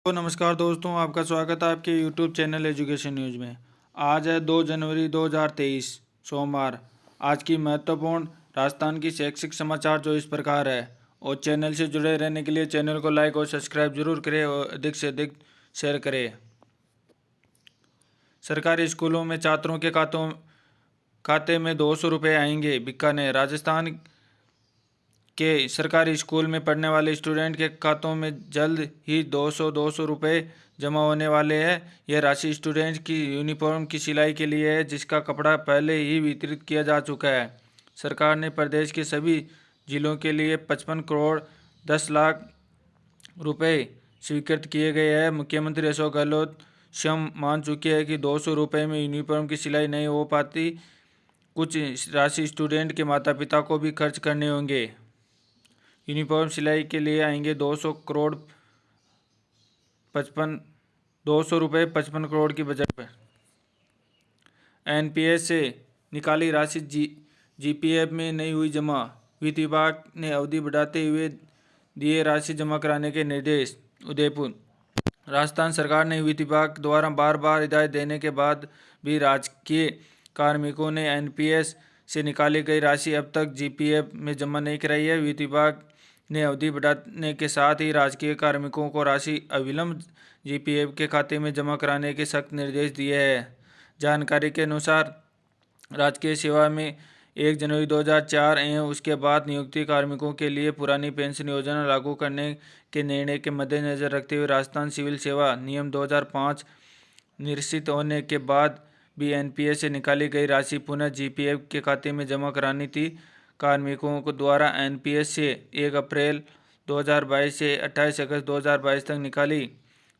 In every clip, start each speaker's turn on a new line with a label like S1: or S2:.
S1: तो नमस्कार दोस्तों, आपका स्वागत है आपके यूट्यूब चैनल एजुकेशन न्यूज़ में। आज है 2 जनवरी 2023 सोमवार। आज की महत्वपूर्ण राजस्थान की शैक्षिक समाचार जो इस प्रकार है, और चैनल से जुड़े रहने के लिए चैनल को लाइक और सब्सक्राइब जरूर करें और अधिक से अधिक शेयर करें। सरकारी स्कूलों में छात्रों के खाते में 200 रुपये आएंगे। बीकानेर। राजस्थान के सरकारी स्कूल में पढ़ने वाले स्टूडेंट के खातों में जल्द ही 200 रुपये जमा होने वाले हैं। यह राशि स्टूडेंट की यूनिफॉर्म की सिलाई के लिए है, जिसका कपड़ा पहले ही वितरित किया जा चुका है। सरकार ने प्रदेश के सभी जिलों के लिए 55 करोड़ 10 लाख रुपए स्वीकृत किए गए हैं। मुख्यमंत्री अशोक गहलोत स्वयं मान चुके हैं कि 200 रुपये में यूनिफॉर्म की सिलाई नहीं हो पाती। कुछ राशि स्टूडेंट के माता पिता को भी खर्च करने होंगे। यूनिफॉर्म सिलाई के लिए आएंगे 200 रुपये 55 करोड़ की बजट पर। एनपीएस से निकाली राशि जीपीएफ में नहीं हुई जमा। वित्त विभाग ने अवधि बढ़ाते हुए दिए राशि जमा कराने के निर्देश। उदयपुर। राजस्थान सरकार ने वित्त विभाग द्वारा बार बार हिदायत देने के बाद भी राजकीय कार्मिकों ने एनपीएस से निकाली गई राशि अब तक जीपीएफ में जमा नहीं कराई है। वित्त विभाग ने अवधि बढ़ाने के साथ ही राजकीय कार्मिकों को राशि अविलंब जीपीएफ के खाते में जमा कराने के सख्त निर्देश दिए हैं। जानकारी के अनुसार राजकीय सेवा में 1 जनवरी 2004 एवं उसके बाद नियुक्ति कार्मिकों के लिए पुरानी पेंशन योजना लागू करने के निर्णय के मद्देनजर रखते हुए राजस्थान सिविल सेवा नियम 2005 निरसित होने के बाद भी एनपीएस से निकाली गई राशि पुनः जीपीएफ के खाते में जमा करानी थी। कार्मिकों को द्वारा एनपीएस से 1 अप्रैल 2022 से 28 अगस्त 2022 तक निकाली।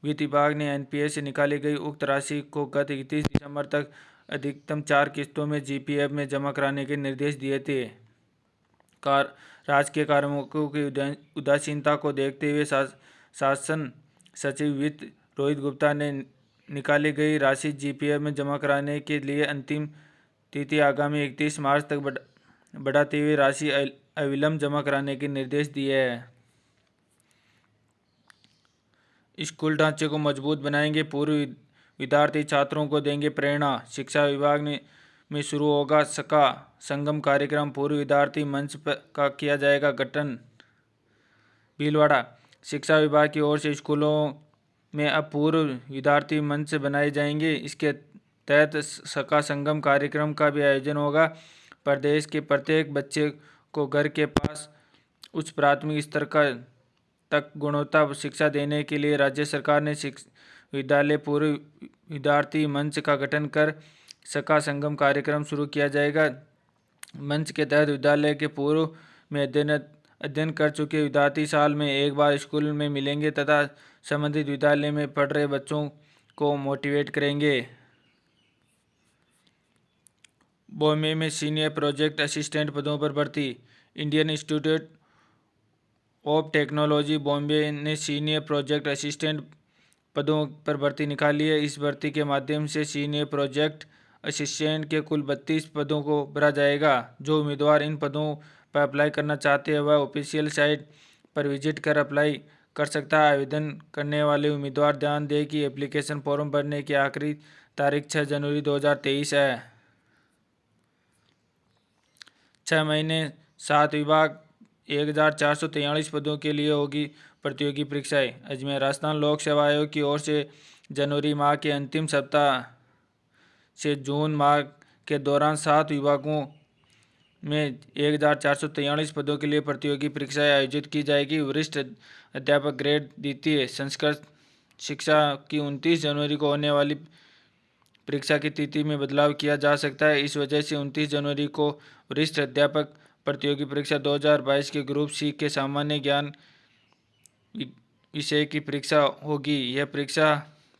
S1: वित्त विभाग ने एनपीएस से निकाली गई उक्त राशि को गत 31 दिसंबर तक अधिकतम 4 किस्तों में जीपीएफ में जमा कराने के निर्देश दिए थे। राजकीय कार्मिकों की उदासीनता को देखते हुए शासन सचिव वित्त रोहित गुप्ता ने निकाली गई राशि जीपीएफ में जमा कराने के लिए अंतिम तिथि आगामी 31 मार्च तक बढ़ाते हुए राशि अविलंब जमा कराने के निर्देश दिए हैं। स्कूल ढांचे को मजबूत बनाएंगे, पूर्व विद्यार्थी छात्रों को देंगे प्रेरणा। शिक्षा विभाग में शुरू होगा सका संगम कार्यक्रम। पूर्व विद्यार्थी मंच का किया जाएगा गठन। भीलवाड़ा। शिक्षा विभाग की ओर से स्कूलों में अब पूर्व विद्यार्थी मंच बनाए जाएंगे। इसके तहत सका संगम कार्यक्रम का भी आयोजन होगा। प्रदेश के प्रत्येक बच्चे को घर के पास उच्च प्राथमिक स्तर तक गुणवत्ता शिक्षा देने के लिए राज्य सरकार ने विद्यालय पूर्व विद्यार्थी मंच का गठन कर सका संगम कार्यक्रम शुरू किया जाएगा। मंच के तहत विद्यालय के पूर्व में अध्ययन कर चुके विद्यार्थी साल में एक बार स्कूल में मिलेंगे तथा संबंधित विद्यालय में पढ़ रहे बच्चों को मोटिवेट करेंगे। बॉम्बे में सीनियर प्रोजेक्ट असिस्टेंट पदों पर भर्ती। Indian institute of technology Bombay ने सीनियर प्रोजेक्ट असिस्टेंट पदों पर भर्ती निकाली है। इस भर्ती के माध्यम से सीनियर प्रोजेक्ट असिस्टेंट के कुल 32 पदों को भरा जाएगा। जो उम्मीदवार इन पदों पर अप्लाई करना चाहते हैं वह ऑफिशियल साइट पर विजिट कर अप्लाई कर सकता है। आवेदन करने वाले उम्मीदवार ध्यान दें कि एप्लीकेशन फॉर्म भरने की आखिरी तारीख 6 जनवरी 2023 है। 6 महीने 7 विभाग 1443 पदों के लिए होगी प्रतियोगी परीक्षाएं। अजमेर। राजस्थान लोक सेवा आयोग की ओर से जनवरी माह के अंतिम सप्ताह से जून माह के दौरान 7 विभागों में 1443 पदों के लिए प्रतियोगी परीक्षाएं आयोजित की जाएगी। वरिष्ठ अध्यापक ग्रेड द्वितीय संस्कृत शिक्षा की 29 जनवरी को होने वाली परीक्षा की तिथि में बदलाव किया जा सकता है। इस वजह से 29 जनवरी को वरिष्ठ अध्यापक प्रतियोगी परीक्षा 2022 के ग्रुप सी के सामान्य ज्ञान विषय की परीक्षा होगी। यह परीक्षा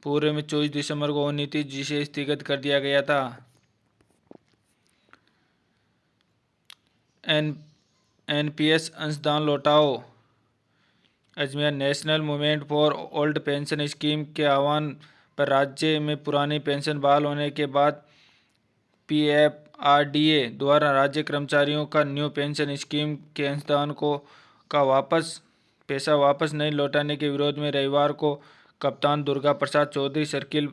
S1: पूर्व में 24 दिसंबर को होनी थी, जिसे स्थगित कर दिया गया था। एनपीएस अंशदान लौटाओ। Ajmer. National movement for old pension scheme के आह्वान पर राज्य में पुरानी पेंशन बहाल होने के बाद पीएफआरडीए द्वारा राज्य कर्मचारियों का न्यू पेंशन स्कीम के अंशदान का पैसा वापस नहीं लौटाने के विरोध में रविवार को कप्तान दुर्गा प्रसाद चौधरी सर्किल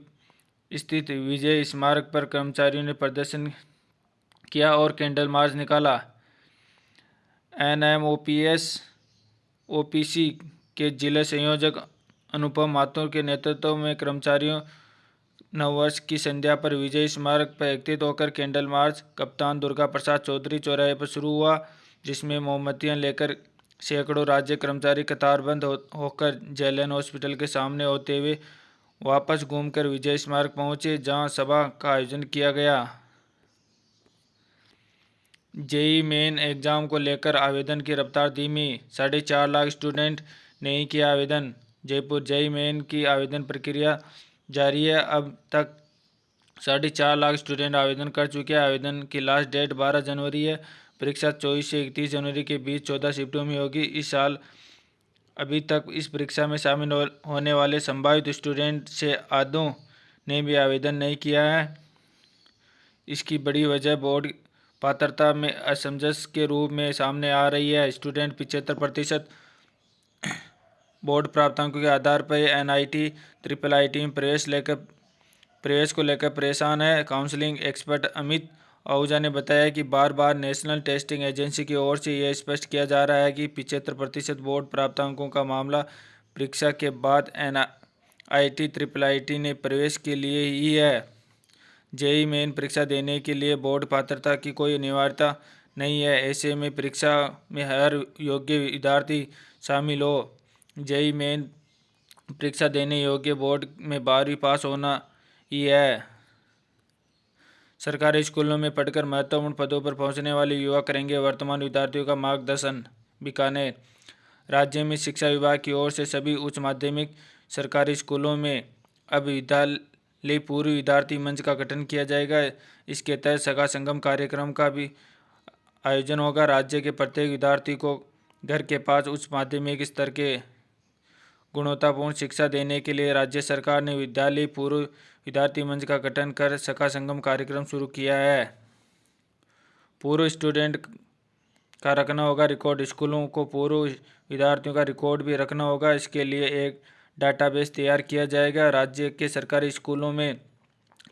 S1: स्थित विजय स्मारक पर कर्मचारियों ने प्रदर्शन किया और कैंडल मार्च निकाला। NMOPS OPC के जिला संयोजक अनुपम माथुर के नेतृत्व में कर्मचारियों नववर्ष की संध्या पर विजय स्मारक पर एकत्रित होकर कैंडल मार्च कप्तान दुर्गा प्रसाद चौधरी चौराहे पर शुरू हुआ, जिसमें मोमबत्तियां लेकर सैकड़ों राज्य कर्मचारी कतारबंद होकर जेएलएन हॉस्पिटल के सामने होते हुए वापस घूमकर विजय स्मारक पहुंचे, जहां सभा का आयोजन किया गया। जेईई मेन एग्जाम को लेकर आवेदन की रफ्तार धीमी, 4.5 लाख स्टूडेंट ने ही किया आवेदन। जयपुर जेईई मेन की आवेदन प्रक्रिया जारी है। अब तक 4.5 लाख स्टूडेंट आवेदन कर चुके हैं। आवेदन की लास्ट डेट 12 जनवरी है। परीक्षा 24 से 31 जनवरी के बीच 14 शिफ्टों में होगी। इस साल अभी तक इस परीक्षा में शामिल होने वाले संभावित स्टूडेंट से आधों ने भी आवेदन नहीं किया है। इसकी बड़ी वजह बोर्ड पात्रता में असमंजस के रूप में सामने आ रही है। स्टूडेंट 75% बोर्ड प्राप्तांकों के आधार पर NIT IIIT में प्रवेश को लेकर परेशान है। काउंसलिंग एक्सपर्ट अमित आहूजा ने बताया कि बार बार नेशनल टेस्टिंग एजेंसी की ओर से यह स्पष्ट किया जा रहा है कि 75% बोर्ड प्राप्तांकों का मामला परीक्षा के बाद NIT IIIT ने प्रवेश के लिए ही है। जेईई मेन परीक्षा देने के लिए बोर्ड पात्रता की कोई अनिवार्यता नहीं है। ऐसे में परीक्षा में हर योग्य विद्यार्थी शामिल हो। जेईई मेन परीक्षा देने योग्य बोर्ड में 12वीं पास होना ही है। सरकारी स्कूलों में पढ़कर महत्वपूर्ण पदों पर पहुंचने वाले युवा करेंगे वर्तमान विद्यार्थियों का मार्गदर्शन। बीकानेर, राज्य में शिक्षा विभाग की ओर से सभी उच्च माध्यमिक सरकारी स्कूलों में अब विद्यालय पूर्व विद्यार्थी मंच का गठन किया जाएगा। इसके तहत सखा संगम कार्यक्रम का भी आयोजन होगा। राज्य के प्रत्येक विद्यार्थी को घर के पास उच्च माध्यमिक स्तर के गुणवत्तापूर्ण शिक्षा देने के लिए राज्य सरकार ने विद्यालय पूर्व विद्यार्थी मंच का गठन कर सखा संगम कार्यक्रम शुरू किया है। पूर्व स्टूडेंट का रखना होगा रिकॉर्ड। स्कूलों को पूर्व विद्यार्थियों का रिकॉर्ड भी रखना होगा। इसके लिए एक डाटाबेस तैयार किया जाएगा। राज्य के सरकारी स्कूलों में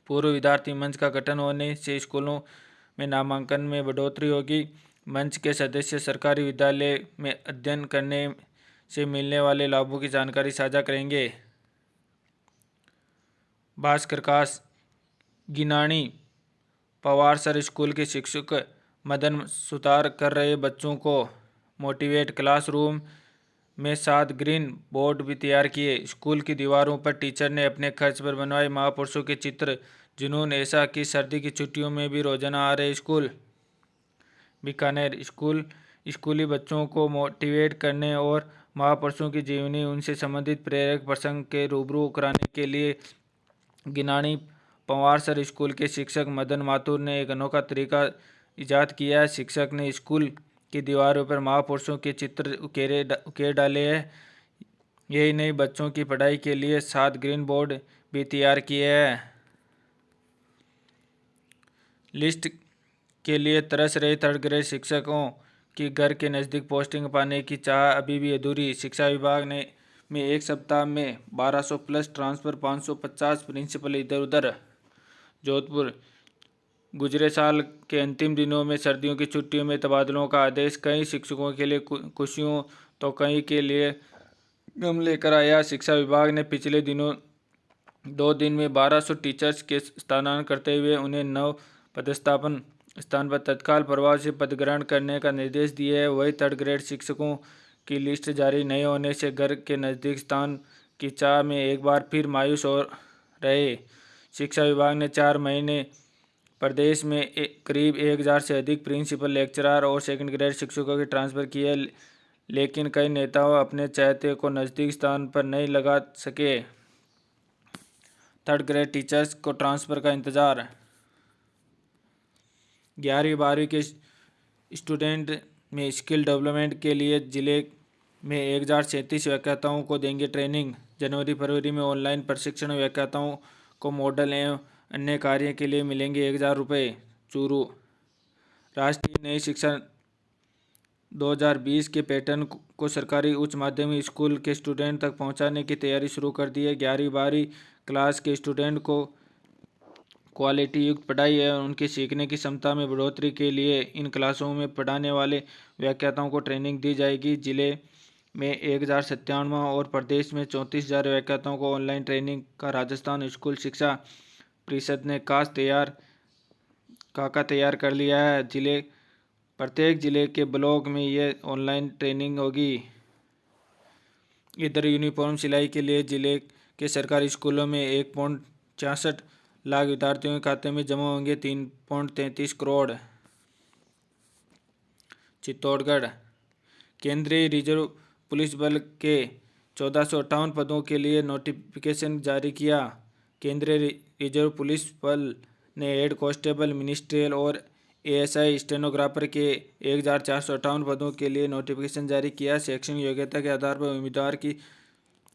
S1: पूर्व विद्यार्थी मंच का गठन होने से स्कूलों में नामांकन में बढ़ोतरी होगी। मंच के सदस्य सरकारी विद्यालय में अध्ययन करने से मिलने वाले लाभों की जानकारी साझा करेंगे। भास्कर कास, गिनानी पवारसर स्कूल के शिक्षक मदन सुतार कर रहे बच्चों को मोटिवेट। क्लासरूम में 7 ग्रीन बोर्ड भी तैयार किए। स्कूल की दीवारों पर टीचर ने अपने खर्च पर बनवाए महापुरुषों के चित्र। जुनून ऐसा कि सर्दी की छुट्टियों में भी रोजाना आ रहे स्कूल। बीकानेर, स्कूली बच्चों को मोटिवेट करने और महापुरुषों की जीवनी उनसे संबंधित प्रेरक प्रसंग के रूबरू कराने के लिए गिनानी पंवारसर स्कूल के शिक्षक मदन माथुर ने एक अनोखा तरीका इजाद किया है। शिक्षक ने स्कूल की दीवारों पर महापुरुषों के चित्र उकेर डाले हैं। यही नहीं, बच्चों की पढ़ाई के लिए 7 ग्रीन बोर्ड भी तैयार किए हैं। लिस्ट के लिए तरस रहे 3rd ग्रेड शिक्षकों की घर के नज़दीक पोस्टिंग पाने की चाह अभी भी अधूरी। शिक्षा विभाग में एक सप्ताह में 1200 प्लस ट्रांसफ़र, 550 प्रिंसिपल इधर उधर। जोधपुर, गुजरे साल के अंतिम दिनों में सर्दियों की छुट्टियों में तबादलों का आदेश कई शिक्षकों के लिए खुशियों तो कई के लिए गम लेकर आया। शिक्षा विभाग ने पिछले दिनों 2 दिन में 1200 टीचर्स के स्थानांतरण करते हुए उन्हें नव पदस्थापन स्थान पर तत्काल प्रभाव से पदग्रहण करने का निर्देश दिए है। वही 3rd ग्रेड शिक्षकों की लिस्ट जारी नहीं होने से घर के नज़दीक स्थान की चाह में एक बार फिर मायूस हो रहे। शिक्षा विभाग ने 4 महीने प्रदेश में करीब 1000 से अधिक प्रिंसिपल, लेक्चरर और 2nd ग्रेड शिक्षकों के ट्रांसफ़र किए, लेकिन कई नेताओं अपने चाहते को नज़दीक स्थान पर नहीं लगा सके। 3rd ग्रेड टीचर्स को ट्रांसफ़र का इंतज़ार। 11वीं-12वीं के स्टूडेंट में स्किल डेवलपमेंट के लिए जिले में 1037 व्याख्याताओं को देंगे ट्रेनिंग। जनवरी-फरवरी में ऑनलाइन प्रशिक्षण व्याख्याताओं को मॉडल एवं अन्य कार्य के लिए मिलेंगे 1000 रुपये। चूरू, राष्ट्रीय नई शिक्षा 2020 के पैटर्न को सरकारी उच्च माध्यमिक स्कूल के स्टूडेंट तक पहुंचाने की तैयारी शुरू कर दी है। 11वीं-12वीं क्लास के स्टूडेंट को क्वालिटी युक्त पढ़ाई और उनकी सीखने की क्षमता में बढ़ोतरी के लिए इन क्लासों में पढ़ाने वाले व्याख्याताओं को ट्रेनिंग दी जाएगी। जिले में 1097 और प्रदेश में 34,000 व्याख्याताओं को ऑनलाइन ट्रेनिंग का राजस्थान स्कूल शिक्षा परिषद ने खाका तैयार कर लिया है। प्रत्येक जिले के ब्लॉक में ये ऑनलाइन ट्रेनिंग होगी। इधर यूनिफॉर्म सिलाई के लिए जिले के सरकारी स्कूलों में 1.66 लाख विद्यार्थियों के खाते में जमा होंगे 3.33 करोड़। चित्तौड़गढ़ केंद्रीय रिजर्व पुलिस बल के 1458 पदों के लिए नोटिफिकेशन जारी किया। केंद्रीय रिजर्व पुलिस बल ने हेड कांस्टेबल, मिनिस्ट्रियल और एएसआई स्टेनोग्राफर के 1458 पदों के लिए नोटिफिकेशन जारी किया। शैक्षणिक योग्यता के आधार पर उम्मीदवार की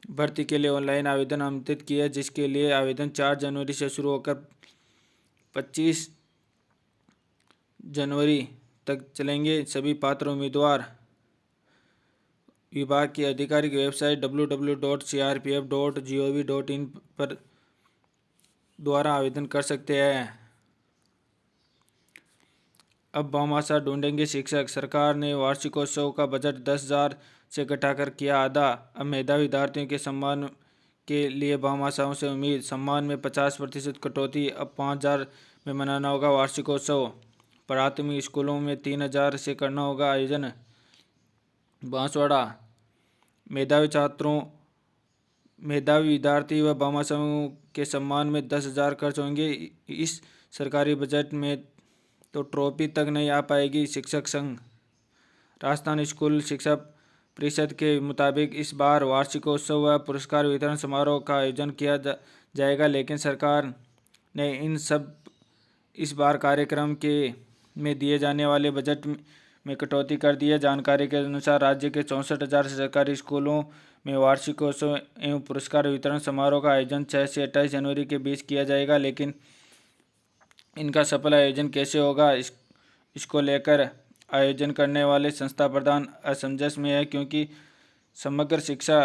S1: भर्ती के लिए ऑनलाइन आवेदन आमंत्रित किया, जिसके लिए आवेदन 4 जनवरी से शुरू होकर 25 जनवरी तक चलेंगे। सभी पात्र उम्मीदवार विभाग की आधिकारिक वेबसाइट www.crpf.gov.in पर द्वारा आवेदन कर सकते हैं। अब भामाशाह ढूंढेंगे शिक्षक। सरकार ने वार्षिकोत्सव का बजट 10,000 से घटाकर किया आधा। अब मेधावी विद्यार्थियों के सम्मान के लिए भामाशाहों से उम्मीद। सम्मान में 50% कटौती। अब 5,000 में मनाना होगा वार्षिकोत्सव। प्राथमिक स्कूलों में 3,000 से करना होगा आयोजन। बांसवाड़ा मेधावी विद्यार्थी व भामाशाहों के सम्मान में 10,000 खर्च होंगे। इस सरकारी बजट में तो ट्रॉफी तक नहीं आ पाएगी। शिक्षक संघ। राजस्थान स्कूल शिक्षा परिषद के मुताबिक इस बार वार्षिकोत्सव व पुरस्कार वितरण समारोह का आयोजन किया जाएगा, लेकिन सरकार ने इस बार कार्यक्रम में दिए जाने वाले बजट में कटौती कर दी है। जानकारी के अनुसार राज्य के 64,000 सरकारी स्कूलों में वार्षिकोत्सव एवं पुरस्कार वितरण समारोह का आयोजन 6 से 28 जनवरी के बीच किया जाएगा, लेकिन इनका सफल आयोजन कैसे होगा, इसको लेकर आयोजन करने वाले संस्था प्रधान असमंजस में है, क्योंकि समग्र शिक्षा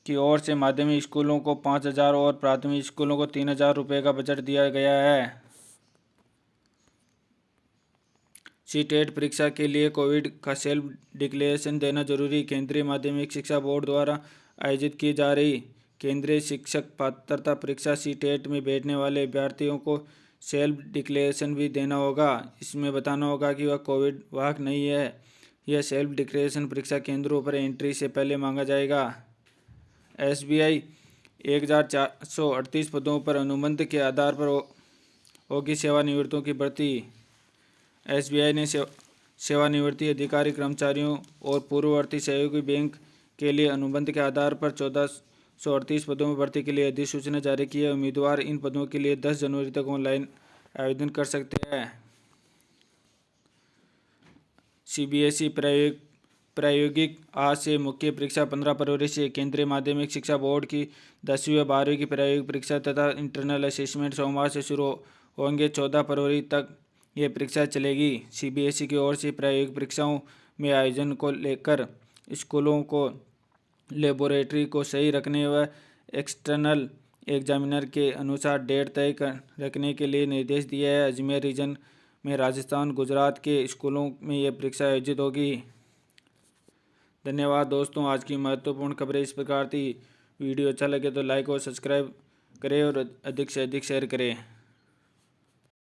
S1: की ओर से माध्यमिक स्कूलों को 5,000 और प्राथमिक स्कूलों को 3,000 रुपये का बजट दिया गया है। सीटेट परीक्षा के लिए कोविड का सेल्फ डिक्लेरेशन देना जरूरी। केंद्रीय माध्यमिक शिक्षा बोर्ड द्वारा आयोजित की जा रही केंद्रीय शिक्षक पात्रता परीक्षा सीटेट में बैठने वाले अभ्यर्थियों को सेल्फ डिक्लेरेशन भी देना होगा। इसमें बताना होगा कि वह कोविड वाहक नहीं है। यह सेल्फ डिक्लेरेशन परीक्षा केंद्रों पर एंट्री से पहले मांगा जाएगा। एसबीआई 1,438 पदों पर अनुबंध के आधार पर होगी सेवानिवृत्तों की भर्ती। एसबीआई ने सेवानिवृत्ति अधिकारी कर्मचारियों और पूर्ववर्ती सहयोगी बैंक के लिए अनुबंध के आधार पर 1,438 पदों में भर्ती के लिए अधिसूचना जारी की है। उम्मीदवार इन पदों के लिए 10 जनवरी तक ऑनलाइन आवेदन कर सकते हैं। सीबीएसई प्रायोगिक आज से मुख्य परीक्षा 15 फरवरी से। केंद्रीय माध्यमिक शिक्षा बोर्ड की 10वीं व 12वीं की प्रायोगिक परीक्षा तथा इंटरनल असेसमेंट सोमवार से शुरू होंगे। 14 फरवरी तक ये परीक्षा चलेगी। सीबीएसई की ओर से प्रायोगिक परीक्षाओं में आयोजन को लेकर स्कूलों को लेबोरेटरी को सही रखने व एक्सटर्नल एग्जामिनर के अनुसार डेट तय रखने के लिए निर्देश दिया है। अजमेर रीजन में राजस्थान, गुजरात के स्कूलों में यह परीक्षा आयोजित होगी। धन्यवाद दोस्तों। आज की महत्वपूर्ण खबरें इस प्रकार थी। वीडियो अच्छा लगे तो लाइक और सब्सक्राइब करें और अधिक से अधिक शेयर करें।